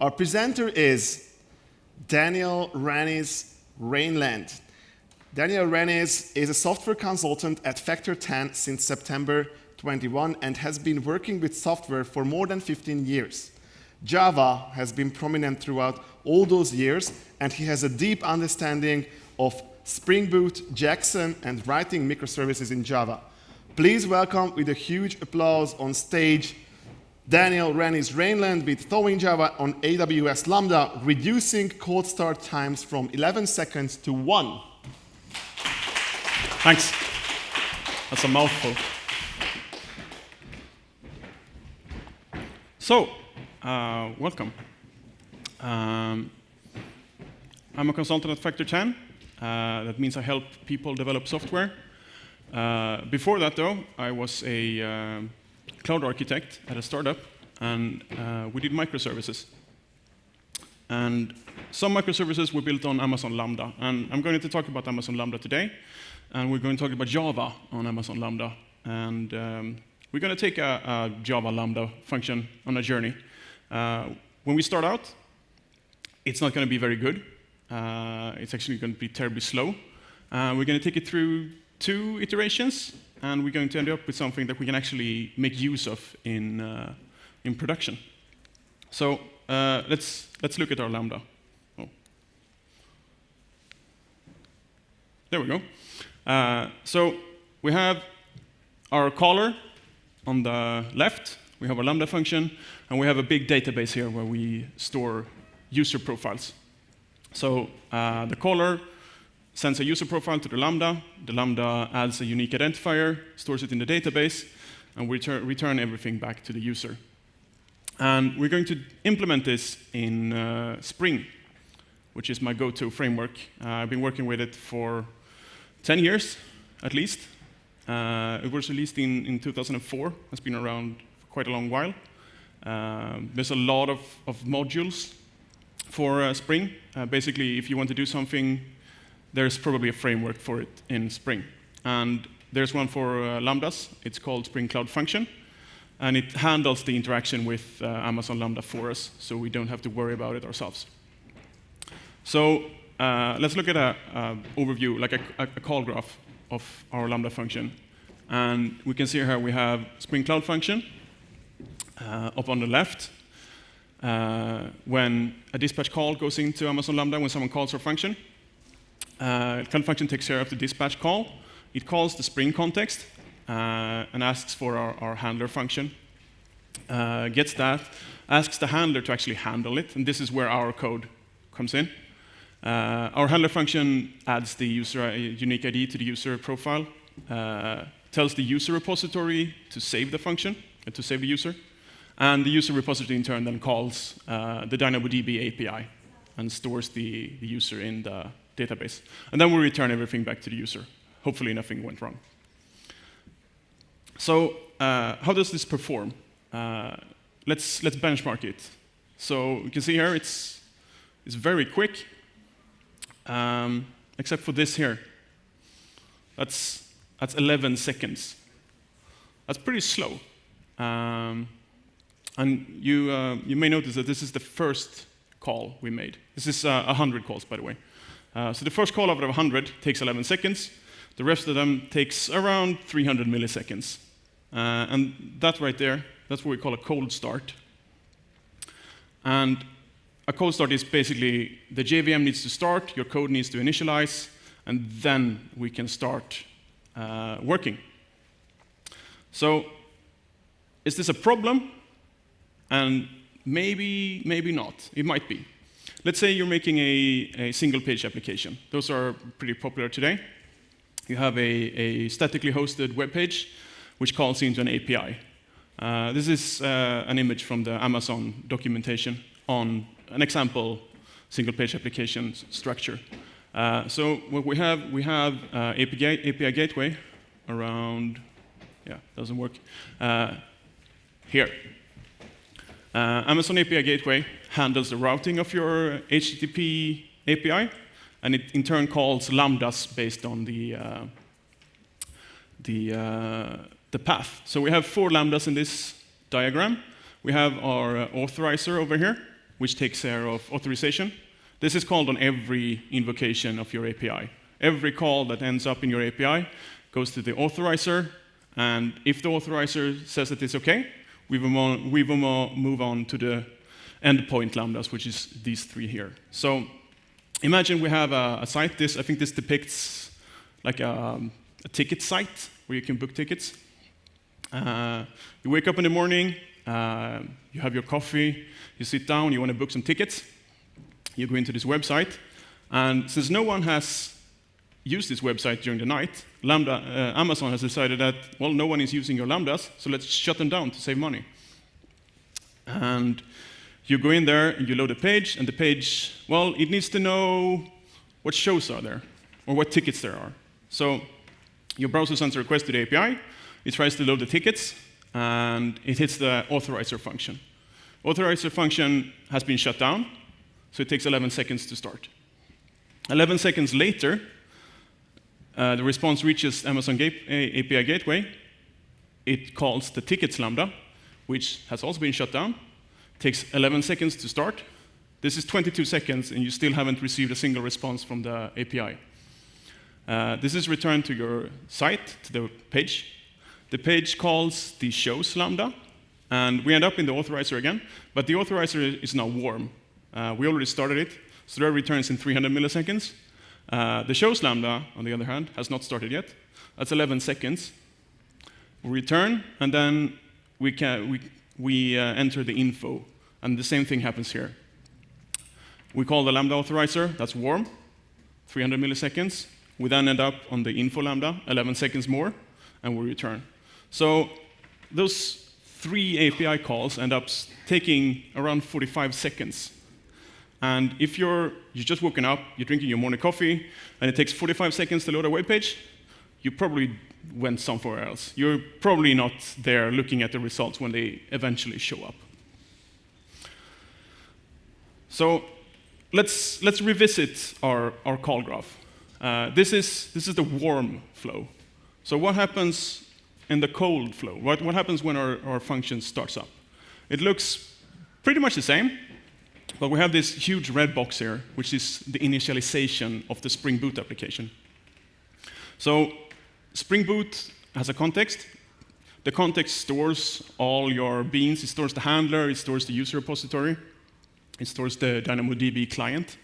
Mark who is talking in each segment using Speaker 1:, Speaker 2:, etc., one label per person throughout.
Speaker 1: Our presenter is Raniz Raneland. Raniz is a software consultant at Factor10 since September 21 and has been working with software for more than 15 years. Java has been prominent throughout all those years, and he has a deep understanding of Spring Boot, Jackson, and writing microservices in Java. Please welcome with a huge applause on stage Raniz Raneland with Thawing Java on AWS Lambda, reducing code start times from 11 seconds to 1.
Speaker 2: Thanks. That's a mouthful. So, welcome. I'm a consultant at Factor10. That means I help people develop software. Before that, though, I was a cloud architect at a startup, and we did microservices. And some microservices were built on Amazon Lambda. And I'm going to talk about Amazon Lambda today. And we're going to talk about Java on Amazon Lambda. And we're going to take a Java Lambda function on a journey. When we start out, it's not going to be very good. It's actually going to be terribly slow. We're going to take it through 2 iterations, and we're going to end up with something that we can actually make use of in production. So let's look at our Lambda. Oh. There we go. So we have our caller on the left. We have our Lambda function, and we have a big database here where we store user profiles. So the caller sends a user profile to the Lambda. The Lambda adds a unique identifier, stores it in the database, and we return everything back to the user. And we're going to implement this in Spring, which is my go-to framework. I've been working with it for 10 years, at least. It was released in 2004. It's been around for quite a long while. There's a lot of modules for Spring. Basically, if you want to do something, there's probably a framework for it in Spring. And there's one for Lambdas. It's called Spring Cloud Function. And it handles the interaction with Amazon Lambda for us, so we don't have to worry about it ourselves. So let's look at an overview, like a call graph of our Lambda function. And we can see here we have Spring Cloud Function up on the left. When a dispatch call goes into Amazon Lambda, when someone calls our function, Cloud Function takes care of the dispatch call. It calls the Spring context and asks for our handler function. Gets that, asks the handler to actually handle it, and this is where our code comes in. Our handler function adds the user unique ID to the user profile, tells the user repository to save the function, to save the user, and the user repository in turn then calls the DynamoDB API and stores the user in the database. And then we return everything back to the user. Hopefully nothing went wrong. So how does this perform? Let's benchmark it. So you can see here it's very quick, except for this here. That's 11 seconds. That's pretty slow. And you may notice that this is the first call we made. This is 100 calls, by the way. So the first call out of 100 takes 11 seconds. The rest of them takes around 300 milliseconds. And that right there, that's what we call a cold start. And a cold start is basically the JVM needs to start, your code needs to initialize, and then we can start working. So is this a problem? And maybe not. It might be. Let's say you're making a single-page application. Those are pretty popular today. You have a statically hosted web page which calls into an API. This is an image from the Amazon documentation on an example single-page application structure. So what we have API gateway around, doesn't work, here. Amazon API gateway handles the routing of your HTTP API, and it in turn calls lambdas based on the path. So we have 4 lambdas in this diagram. We have our authorizer over here, which takes care of authorization. This is called on every invocation of your API. Every call that ends up in your API goes to the authorizer, and if the authorizer says that it's OK, we will move on to the endpoint lambdas, which is these three here. So imagine we have a site. I think this depicts like a ticket site where you can book tickets. You wake up in the morning, you have your coffee, you sit down, you want to book some tickets. You go into this website, and since no one has used this website during the night, Amazon has decided that, well, no one is using your lambdas, so let's shut them down to save money. And you go in there, and you load a page, and the page, well, it needs to know what shows are there, or what tickets there are. So your browser sends a request to the API, it tries to load the tickets, and it hits the authorizer function. Authorizer function has been shut down, so it takes 11 seconds to start. 11 seconds later, the response reaches Amazon API Gateway. It calls the tickets lambda, which has also been shut down. Takes 11 seconds to start. This is 22 seconds, and you still haven't received a single response from the API. This is returned to your site, to the page. The page calls the shows lambda, and we end up in the authorizer again, but the authorizer is now warm. We already started it, so that returns in 300 milliseconds. The shows lambda, on the other hand, has not started yet. That's 11 seconds. We return, and then we enter the info, and the same thing happens here. We call the lambda authorizer, that's warm, 300 milliseconds. We then end up on the info lambda, 11 seconds more, and we return. So those 3 API calls end up taking around 45 seconds. And if you're just woken up, you're drinking your morning coffee, and it takes 45 seconds to load a web page, you probably went somewhere else. You're probably not there looking at the results when they eventually show up. So let's revisit our call graph. This is the warm flow. So what happens in the cold flow? What happens when our function starts up? It looks pretty much the same, but we have this huge red box here, which is the initialization of the Spring Boot application. So Spring Boot has a context. The context stores all your beans. It stores the handler, it stores the user repository, it stores the DynamoDB client.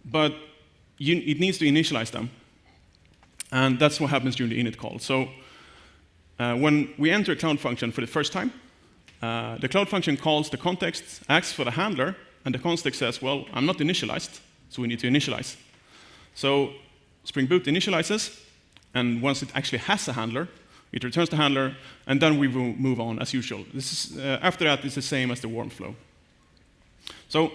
Speaker 2: But it needs to initialize them. And that's what happens during the init call. So when we enter a Cloud function for the first time, the Cloud function calls the context, asks for the handler, and the context says, well, I'm not initialized, so we need to initialize. So Spring Boot initializes, and once it actually has a handler, it returns the handler, and then we will move on as usual. This is, after that, it's the same as the warm flow. So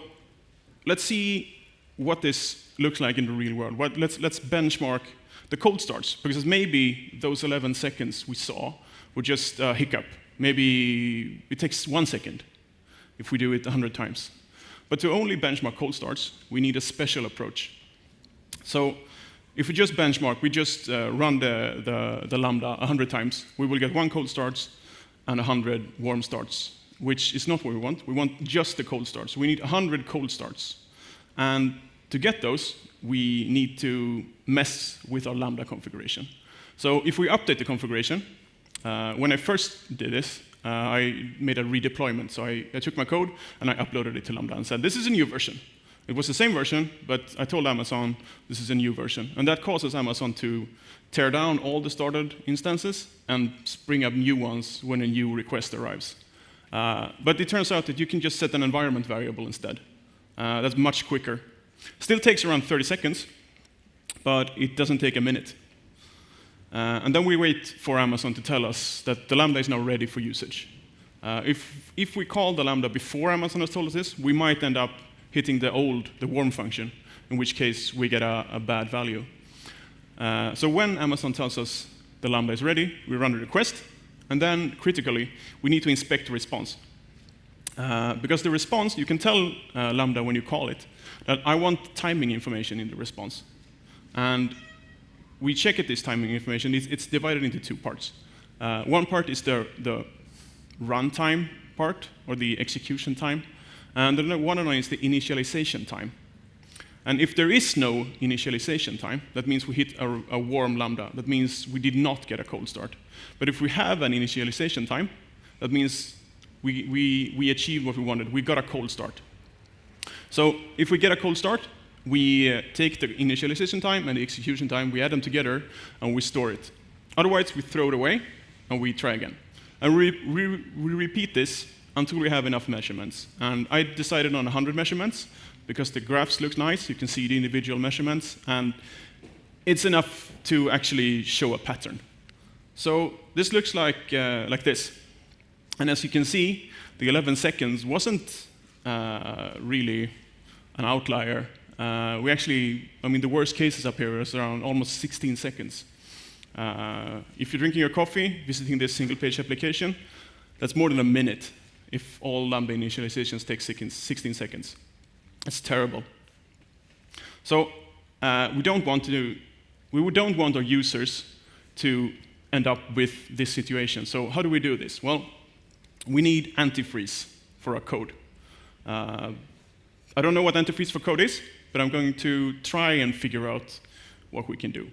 Speaker 2: let's see what this looks like in the real world. Let's benchmark the cold starts, because maybe those 11 seconds we saw were just a hiccup. Maybe it takes 1 second if we do it 100 times. But to only benchmark cold starts, we need a special approach. So if we just benchmark, we just run the Lambda 100 times, we will get 1 cold starts and 100 warm starts, which is not what we want. We want just the cold starts. We need 100 cold starts. And to get those, we need to mess with our Lambda configuration. So if we update the configuration, when I first did this, I made a redeployment. So I took my code and I uploaded it to Lambda and said, this is a new version. It was the same version, but I told Amazon this is a new version. And that causes Amazon to tear down all the started instances and spring up new ones when a new request arrives. But it turns out that you can just set an environment variable instead. That's much quicker. Still takes around 30 seconds, but it doesn't take a minute. And then we wait for Amazon to tell us that the Lambda is now ready for usage. If we call the Lambda before Amazon has told us this, we might end up hitting the warm function, in which case we get a bad value. So when Amazon tells us the Lambda is ready, we run a request, and then critically, we need to inspect the response. Because the response, you can tell Lambda when you call it that I want timing information in the response. And we check this timing information. It's divided into 2 parts. One part is the runtime part, or the execution time, And the one is the initialization time. And if there is no initialization time, that means we hit a warm Lambda. That means we did not get a cold start. But if we have an initialization time, that means we achieved what we wanted. We got a cold start. So if we get a cold start, we take the initialization time and the execution time, we add them together, and we store it. Otherwise, we throw it away, and we try again. And we repeat this until we have enough measurements. And I decided on 100 measurements, because the graphs look nice. You can see the individual measurements, and it's enough to actually show a pattern. So this looks like this. And as you can see, the 11 seconds wasn't really an outlier. The worst cases up here is around almost 16 seconds. If you're drinking your coffee, visiting this single-page application, that's more than a minute if all Lambda initializations take 16 seconds. It's terrible. So we don't want our users to end up with this situation. So how do we do this? Well, we need antifreeze for our code. I don't know what antifreeze for code is, but I'm going to try and figure out what we can do.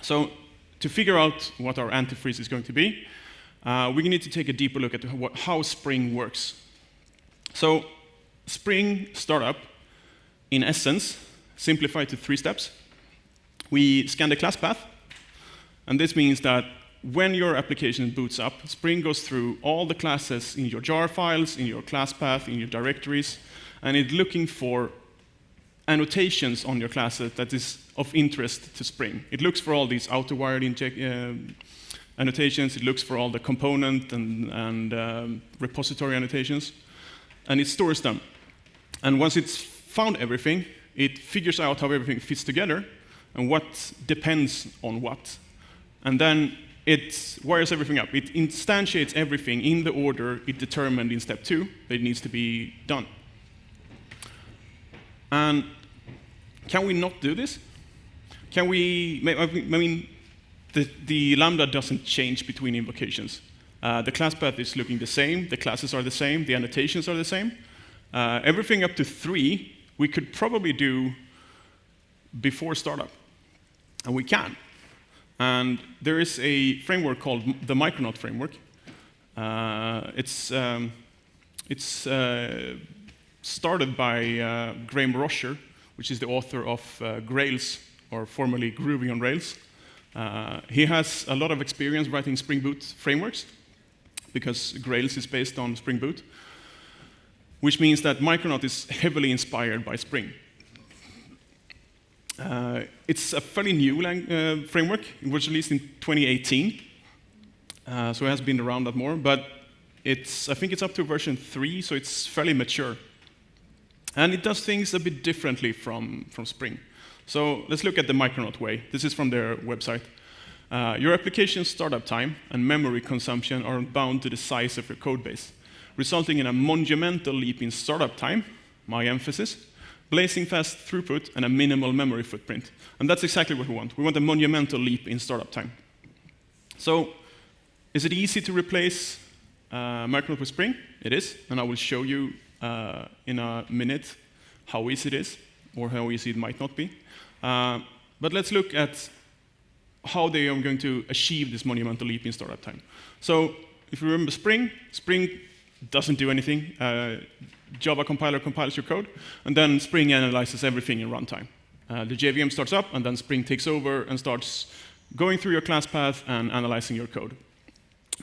Speaker 2: So to figure out what our antifreeze is going to be, we need to take a deeper look at how Spring works. So Spring startup, in essence, simplified to 3 steps. We scan the class path, and this means that when your application boots up, Spring goes through all the classes in your jar files, in your class path, in your directories, and it's looking for annotations on your classes that is of interest to Spring. It looks for all these auto-wired annotations, it looks for all the component and repository annotations, and it stores them. And once it's found everything, it figures out how everything fits together and what depends on what. And then it wires everything up. It instantiates everything in the order it determined in step 2 that it needs to be done. And can we not do this? Can we, the Lambda doesn't change between invocations. The class path is looking the same, the classes are the same, the annotations are the same. Everything up to 3, we could probably do before startup. And we can. And there is a framework called the Micronaut framework. It's started by Graham Rosher, which is the author of Grails, or formerly Groovy on Rails. He has a lot of experience writing Spring Boot frameworks, because Grails is based on Spring Boot, which means that Micronaut is heavily inspired by Spring. It's a fairly new framework. It was released in 2018, so it has been around that more, but I think it's up to version 3, so it's fairly mature. And it does things a bit differently from Spring. So let's look at the Micronaut way. This is from their website. Your application's startup time and memory consumption are bound to the size of your code base, resulting in a monumental leap in startup time, my emphasis, blazing fast throughput, and a minimal memory footprint. And that's exactly what we want. We want a monumental leap in startup time. So is it easy to replace Micronaut with Spring? It is, and I will show you in a minute how easy it is, or how easy it might not be. But let's look at how they are going to achieve this monumental leap in startup time. So if you remember Spring doesn't do anything. Java compiler compiles your code, and then Spring analyzes everything in runtime. The JVM starts up, and then Spring takes over and starts going through your class path and analyzing your code.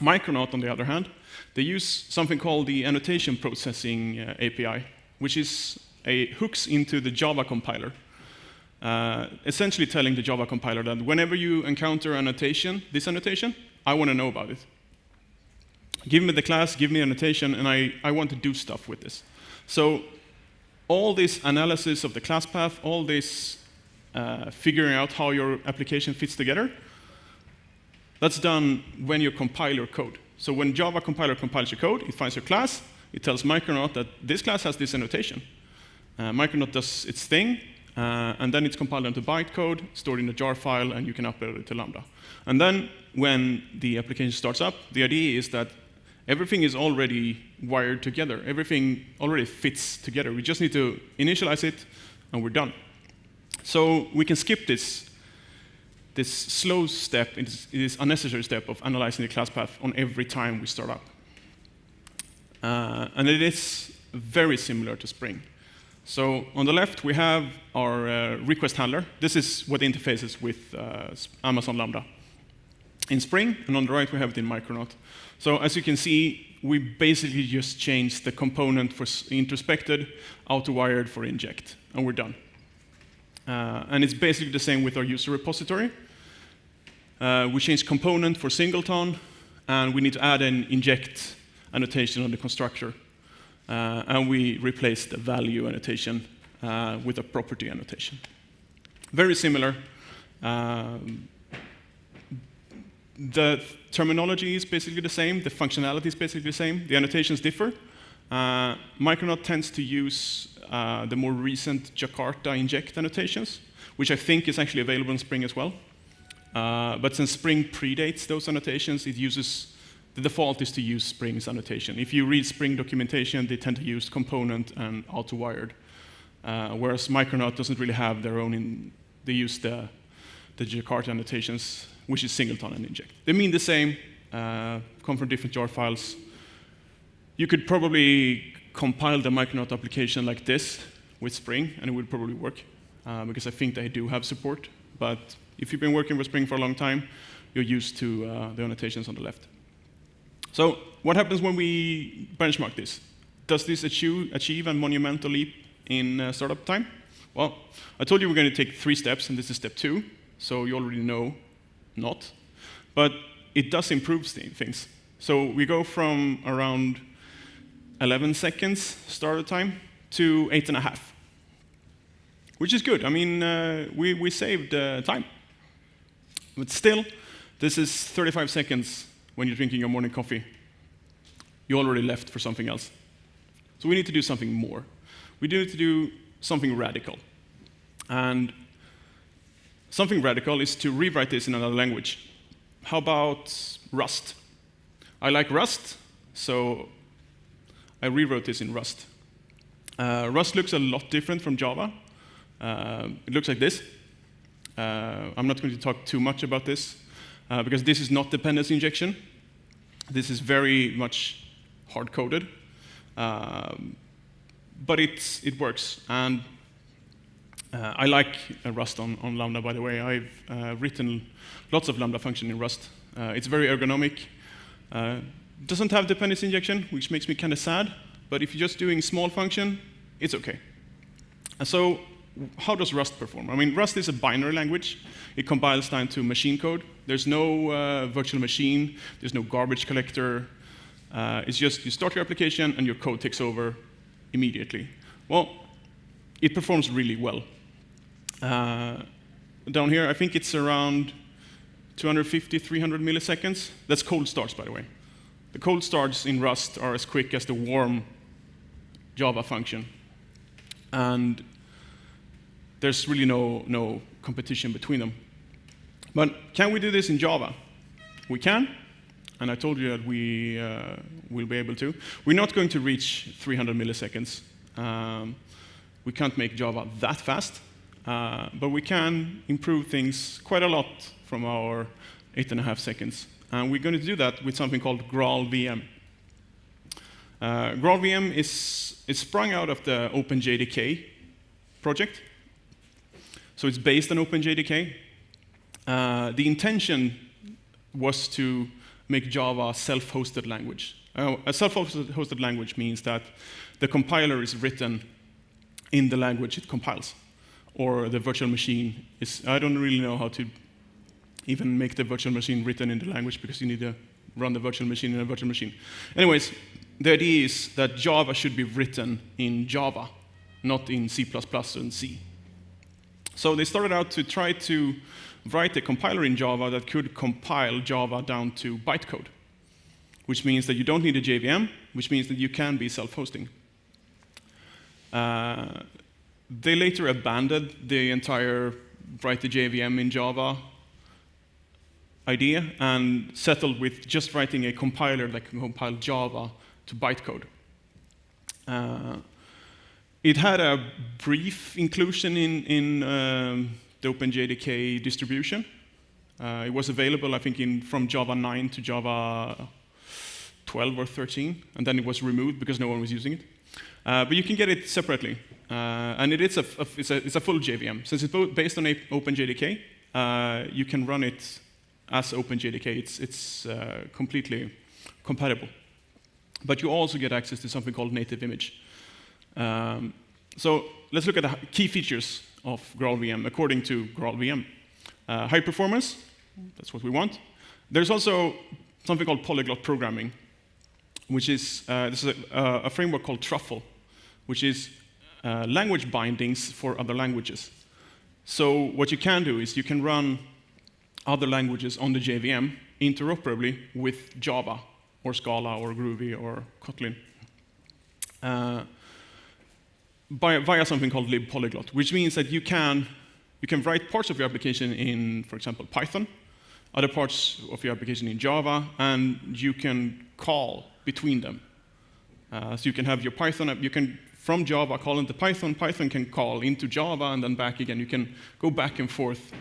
Speaker 2: Micronaut, on the other hand, they use something called the annotation processing API, which is hooks into the Java compiler, essentially telling the Java compiler that whenever you encounter this annotation, I want to know about it. Give me the class, give me annotation, and I want to do stuff with this. So all this analysis of the class path, all this figuring out how your application fits together, that's done when you compile your code. So when Java compiler compiles your code, it finds your class, it tells Micronaut that this class has this annotation. Micronaut does its thing, and then it's compiled into bytecode, stored in a jar file, and you can upload it to Lambda. And then when the application starts up, the idea is that everything is already wired together. Everything already fits together. We just need to initialize it, and we're done. So we can skip this slow step, this unnecessary step of analyzing the class path on every time we start up. And it is very similar to Spring. So on the left, we have our request handler. This is what interfaces with Amazon Lambda in Spring, and on the right, we have it in Micronaut. So as you can see, we basically just changed the component for introspected, auto-wired for inject, and we're done. And it's basically the same with our user repository. We changed component for singleton, and we need to add an inject annotation on the constructor. And we replaced the value annotation with a property annotation. Very similar. The terminology is basically the same. The functionality is basically the same. The annotations differ. Micronaut tends to use the more recent Jakarta inject annotations, which I think is actually available in Spring as well. But since Spring predates those annotations, the default is to use Spring's annotation. If you read Spring documentation, they tend to use component and auto-wired, whereas Micronaut doesn't really have their own. They use the Jakarta annotations, which is singleton and inject. They mean the same, come from different jar files. You could probably compile the Micronaut application like this with Spring, and it would probably work, because I think they do have support. But if you've been working with Spring for a long time, you're used to the annotations on the left. So what happens when we benchmark this? Does this achieve a monumental leap in startup time? Well, I told you we're going to take 3 steps, and this is step 2, so you already know not. But it does improve things. So we go from around 11 seconds startup time to 8.5, which is good. I mean, we saved time. But still, this is 35 seconds when you're drinking your morning coffee. You already left for something else. So we need to do something more. We need to do something radical. And something radical is to rewrite this in another language. How about Rust? I like Rust, so I rewrote this in Rust. Rust looks a lot different from Java. It looks like this. I'm not going to talk too much about this, because this is not dependency injection. This is very much hard-coded. But it works. And I like Rust on Lambda, by the way. I've written lots of Lambda function in Rust. It's very ergonomic. Doesn't have dependency injection, which makes me kind of sad. But if you're just doing small function, it's OK. So how does Rust perform? I mean, Rust is a binary language. It compiles down to machine code. There's no virtual machine. There's no garbage collector. It's just you start your application, and your code takes over immediately. Well, it performs really well. Down here, I think it's around 250, 300 milliseconds. That's cold starts, by the way. The cold starts in Rust are as quick as the warm Java function. And there's really no competition between them. But can we do this in Java? We can, and I told you that we will be able to. We're not going to reach 300 milliseconds. We can't make Java that fast, but we can improve things quite a lot from our 8.5 seconds. And we're going to do that with something called GraalVM. GraalVM is sprung out of the OpenJDK project. So it's based on OpenJDK. The intention was to make Java a self-hosted language. A self-hosted language means that the compiler is written in the language it compiles, or the virtual machine is. I don't really know how to even make the virtual machine written in the language, because you need to run the virtual machine in a virtual machine. Anyways, the idea is that Java should be written in Java, not in C++ and C. So they started out to try to write a compiler in Java that could compile Java down to bytecode, which means that you don't need a JVM, which means that you can be self-hosting. They later abandoned the entire write the JVM in Java idea and settled with just writing a compiler that can compile Java to bytecode. It had a brief inclusion in the OpenJDK distribution. It was available, I think, from Java 9 to Java 12 or 13, and then it was removed because no one was using it. But you can get it separately, and it's a full JVM. Since it's based on OpenJDK, you can run it as OpenJDK. It's completely compatible. But you also get access to something called native image. So let's look at the key features of GraalVM according to GraalVM. High performance, that's what we want. There's also something called polyglot programming, which is this is a framework called Truffle, which is language bindings for other languages. So what you can do is you can run other languages on the JVM interoperably with Java or Scala or Groovy or Kotlin via something called libpolyglot, which means that you can write parts of your application in, for example, Python, other parts of your application in Java, and you can call between them. So you can have your Python, you can, from Java, call into Python, Python can call into Java, and then back again. You can go back and forth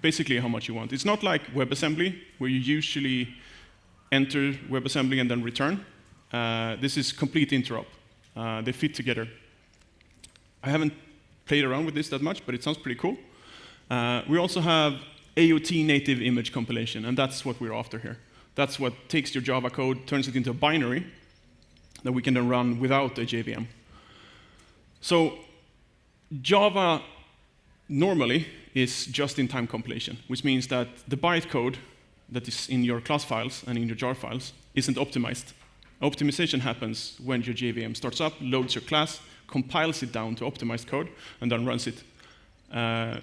Speaker 2: basically how much you want. It's not like WebAssembly, where you usually enter WebAssembly and then return. This is complete interop. They fit together. I haven't played around with this that much, but it sounds pretty cool. We also have AOT native image compilation, and that's what we're after here. That's what takes your Java code, turns it into a binary that we can then run without a JVM. So Java normally is just-in-time compilation, which means that the bytecode that is in your class files and in your jar files isn't optimized. Optimization happens when your JVM starts up, loads your class, compiles it down to optimized code, and then runs it.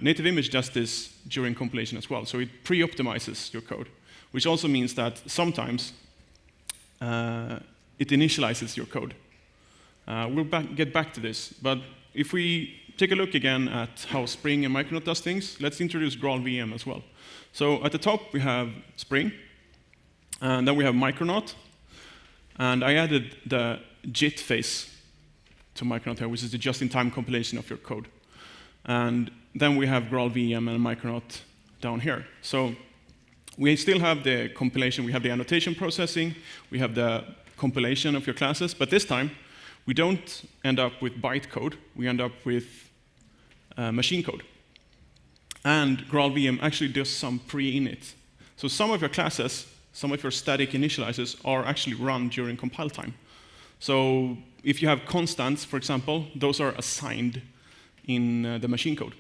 Speaker 2: Native image does this during compilation as well, so it pre-optimizes your code, which also means that sometimes it initializes your code. We'll get back to this, but if we take a look again at how Spring and Micronaut does things, let's introduce GraalVM as well. So at the top we have Spring, and then we have Micronaut, and I added the JIT phase to Micronaut here, which is the just-in-time compilation of your code. And then we have GraalVM and Micronaut down here. So we still have the compilation, we have the annotation processing, we have the compilation of your classes, but this time we don't end up with bytecode, we end up with machine code. And GraalVM actually does some pre-init. So some of your classes, some of your static initializers are actually run during compile time. So if you have constants, for example, those are assigned in the machine code.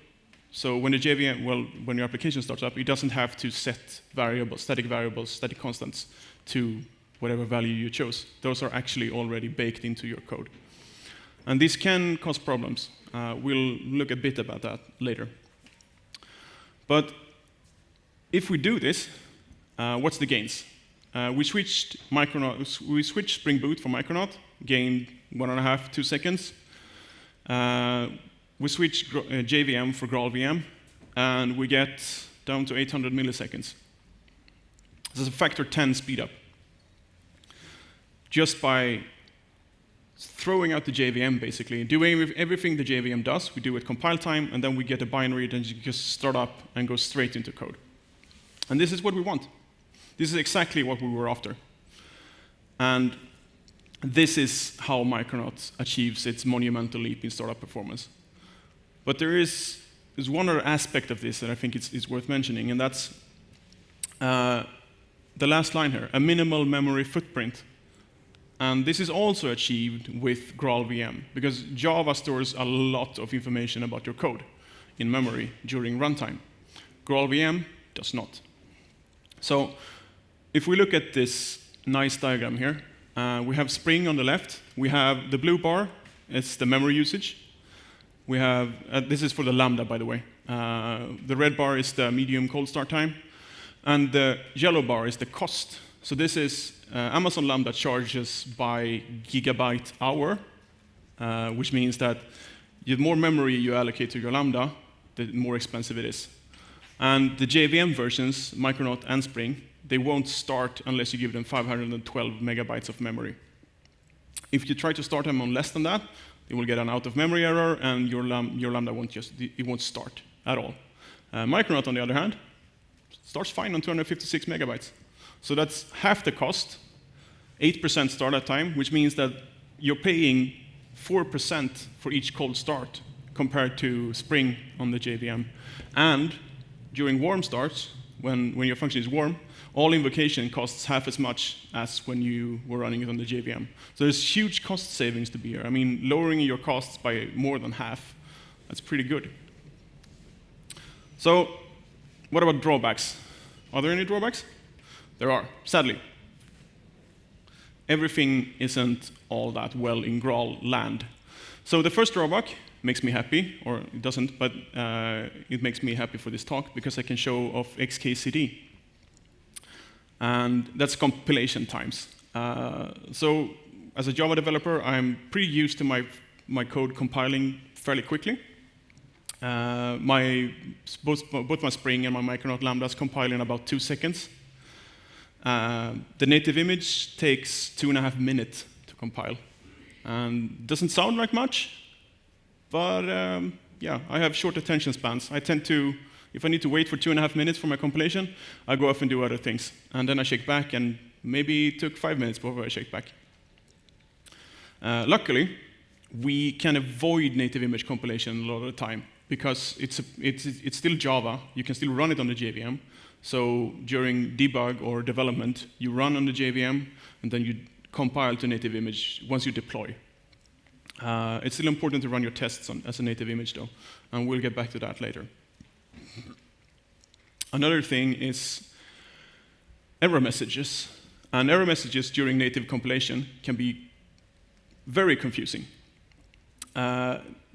Speaker 2: So when the JVM, when your application starts up, it doesn't have to set variables, static constants to whatever value you chose. Those are actually already baked into your code. And this can cause problems. We'll look a bit about that later. But if we do this, what's the gains? We switched Spring Boot for Micronaut, gained 1.5, 2 seconds. We switched JVM for GraalVM, and we get down to 800 milliseconds. This is a Factor10 speed up. Just by throwing out the JVM, basically, doing everything the JVM does, we do at compile time, and then we get a binary that you just start up and go straight into code. And this is what we want. This is exactly what we were after. And this is how Micronaut achieves its monumental leap in startup performance. But there's one other aspect of this that I think is worth mentioning, and that's the last line here, a minimal memory footprint. And this is also achieved with GraalVM, because Java stores a lot of information about your code in memory during runtime. GraalVM does not. So if we look at this nice diagram here, we have Spring on the left. We have the blue bar, it's the memory usage. We have, this is for the Lambda, by the way. The red bar is the medium cold start time. And the yellow bar is the cost. So this is Amazon Lambda charges by gigabyte hour, which means that the more memory you allocate to your Lambda, the more expensive it is. And the JVM versions, Micronaut and Spring, they won't start unless you give them 512 megabytes of memory. If you try to start them on less than that, you will get an out-of-memory error, and your Lambda won't start at all. Micronaut, on the other hand, starts fine on 256 megabytes. So that's half the cost, 8% startup time, which means that you're paying 4% for each cold start compared to Spring on the JVM. And during warm starts, when your function is warm, all invocation costs half as much as when you were running it on the JVM. So there's huge cost savings to be here. I mean, lowering your costs by more than half, that's pretty good. So what about drawbacks? Are there any drawbacks? There are, sadly. Everything isn't all that well in Graal land. So the first drawback makes me happy, or it doesn't, but it makes me happy for this talk because I can show off XKCD. And that's compilation times. So as a Java developer, I'm pretty used to my code compiling fairly quickly. Both my Spring and my Micronaut Lambdas compile in about 2 seconds. The native image takes 2.5 minutes to compile. And doesn't sound like much, but yeah, I have short attention spans. I tend to, if I need to wait for 2.5 minutes for my compilation, I go off and do other things. And then I shake back, and maybe it took 5 minutes before I shake back. Luckily, we can avoid native image compilation a lot of the time, because it's still Java. You can still run it on the JVM. So during debug or development, you run on the JVM, and then you compile to native image once you deploy. It's still important to run your tests as a native image, though, and we'll get back to that later. Another thing is error messages. And error messages during native compilation can be very confusing.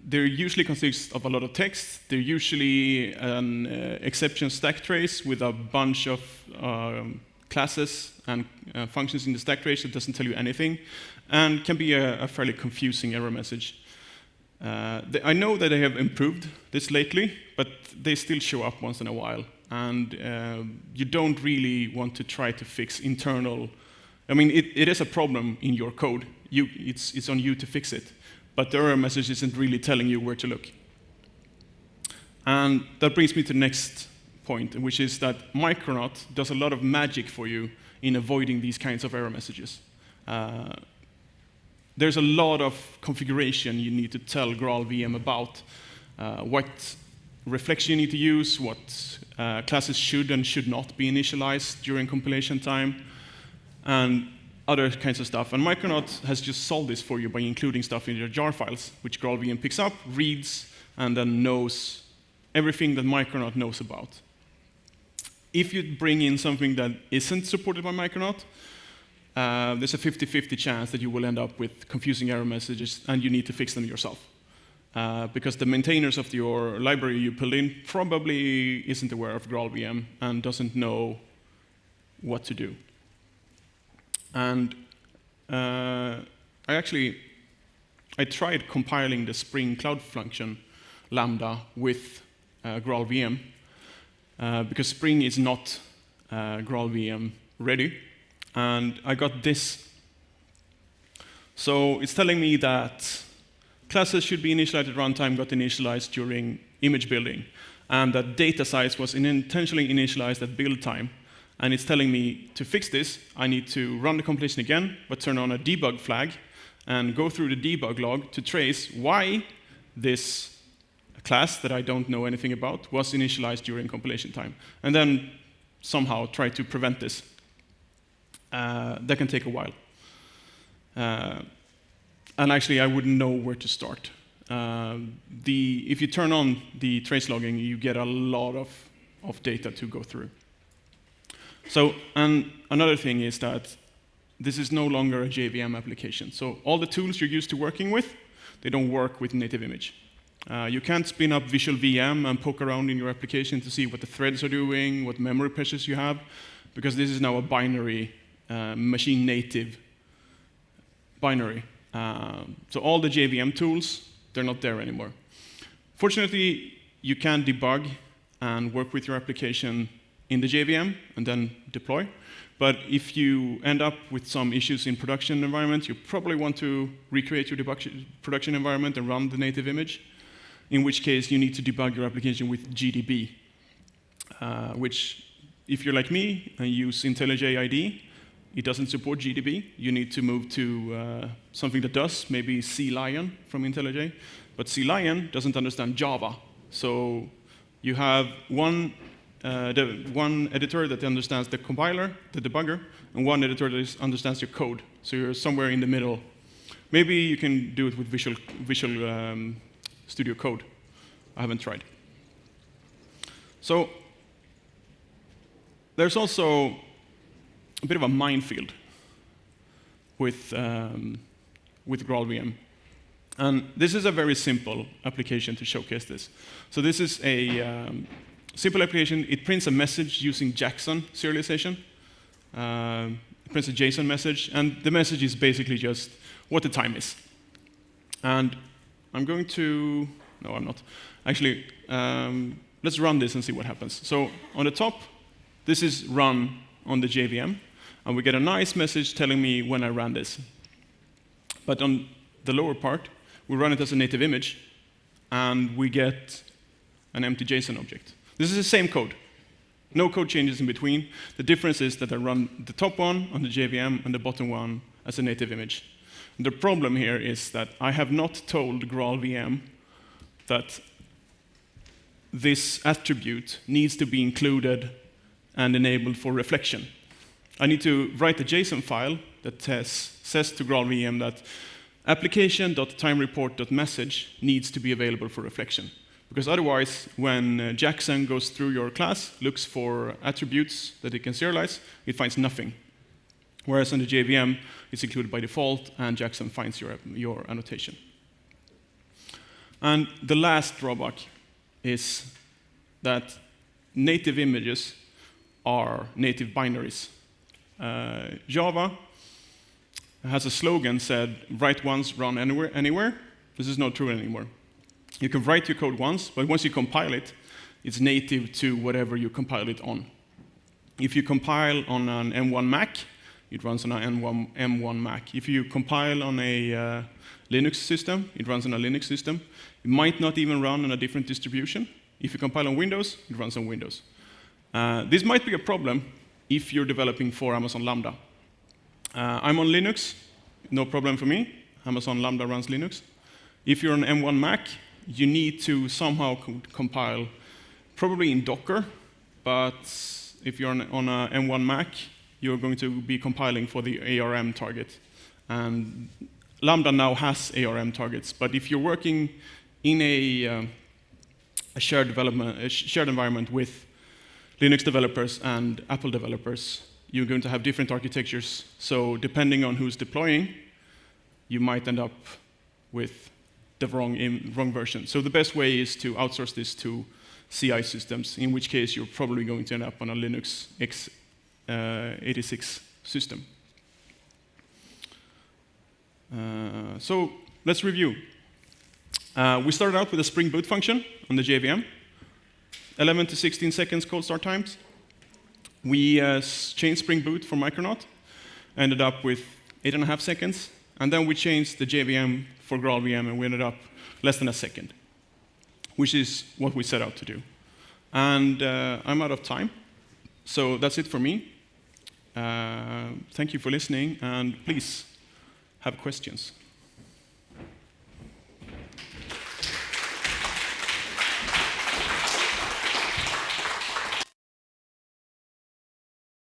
Speaker 2: They usually consist of a lot of text. They're usually an exception stack trace with a bunch of classes and functions in the stack trace that doesn't tell you anything, and can be a fairly confusing error message. I know that they have improved this lately, but they still show up once in a while. And you don't really want to try to fix internal. I mean, it is a problem in your code. It's on you to fix it. But the error message isn't really telling you where to look. And that brings me to the next point, which is that Micronaut does a lot of magic for you in avoiding these kinds of error messages. There's a lot of configuration you need to tell GraalVM about. What reflection you need to use, what classes should and should not be initialized during compilation time, and other kinds of stuff. And Micronaut has just solved this for you by including stuff in your jar files, which GraalVM picks up, reads, and then knows everything that Micronaut knows about. If you bring in something that isn't supported by Micronaut, there's a 50-50 chance that you will end up with confusing error messages, and you need to fix them yourself. Because the maintainers of your library you pulled in probably isn't aware of GraalVM and doesn't know what to do. And I tried compiling the Spring Cloud Function Lambda with GraalVM because Spring is not GraalVM ready. And I got this. So it's telling me that classes should be initialized at runtime, got initialized during image building, and that data size was intentionally initialized at build time. And it's telling me to fix this, I need to run the compilation again, but turn on a debug flag and go through the debug log to trace why this class that I don't know anything about was initialized during compilation time. And then somehow try to prevent this. That can take a while. And actually, I wouldn't know where to start. If you turn on the trace logging, you get a lot of data to go through. So, and another thing is that this is no longer a JVM application. So all the tools you're used to working with, they don't work with native image. You can't spin up Visual VM and poke around in your application to see what the threads are doing, what memory pressures you have, because this is now a binary, machine native binary. So all the JVM tools, they're not there anymore. Fortunately, you can debug and work with your application in the JVM and then deploy. But if you end up with some issues in production environment, you probably want to recreate your production environment and run the native image, in which case you need to debug your application with GDB, which, if you're like me and use IntelliJ IDE, it doesn't support GDB. You need to move to something that does, maybe CLion from IntelliJ. But CLion doesn't understand Java. So you have one editor that understands the compiler, the debugger, and one editor that understands your code. So you're somewhere in the middle. Maybe you can do it with Visual Studio Code. I haven't tried. So there's also a bit of a minefield with GraalVM. And this is a very simple application to showcase this. So this is a simple application. It prints a message using Jackson serialization. It prints a JSON message, and the message is basically just what the time is. And I'm going to, no, I'm not. Actually, let's run this and see what happens. So on the top, this is run on the JVM, and we get a nice message telling me when I ran this. But on the lower part, we run it as a native image, and we get an empty JSON object. This is the same code. No code changes in between. The difference is that I run the top one on the JVM and the bottom one as a native image. And the problem here is that I have not told GraalVM that this attribute needs to be included and enabled for reflection. I need to write a JSON file that says to GraalVM that application.timereport.message needs to be available for reflection. Because otherwise, when Jackson goes through your class, looks for attributes that it can serialize, it finds nothing. Whereas on the JVM, it's included by default, and Jackson finds your annotation. And the last drawback is that native images are native binaries. Java has a slogan said, write once, run anywhere. This is not true anymore. You can write your code once, but once you compile it, it's native to whatever you compile it on. If you compile on an M1 Mac, it runs on an M1 Mac. If you compile on a Linux system, it runs on a Linux system. It might not even run on a different distribution. If you compile on Windows, it runs on Windows. This might be a problem if you're developing for Amazon Lambda. I'm on Linux, no problem for me. Amazon Lambda runs Linux. If you're on M1 Mac, you need to somehow compile, probably in Docker, but if you're on a M1 Mac, you're going to be compiling for the ARM target. And Lambda now has ARM targets, but if you're working in a shared environment with Linux developers and Apple developers, you're going to have different architectures. So depending on who's deploying, you might end up with the wrong version. So the best way is to outsource this to CI systems, in which case you're probably going to end up on a Linux x86 system. So let's review. We started out with a Spring Boot function on the JVM, 11 to 16 seconds cold start times. We changed Spring Boot for Micronaut, ended up with 8.5 seconds, and then we changed the JVM for GraalVM, and we ended up less than a second, which is what we set out to do. And I'm out of time, so that's it for me. Thank you for listening, and please have questions.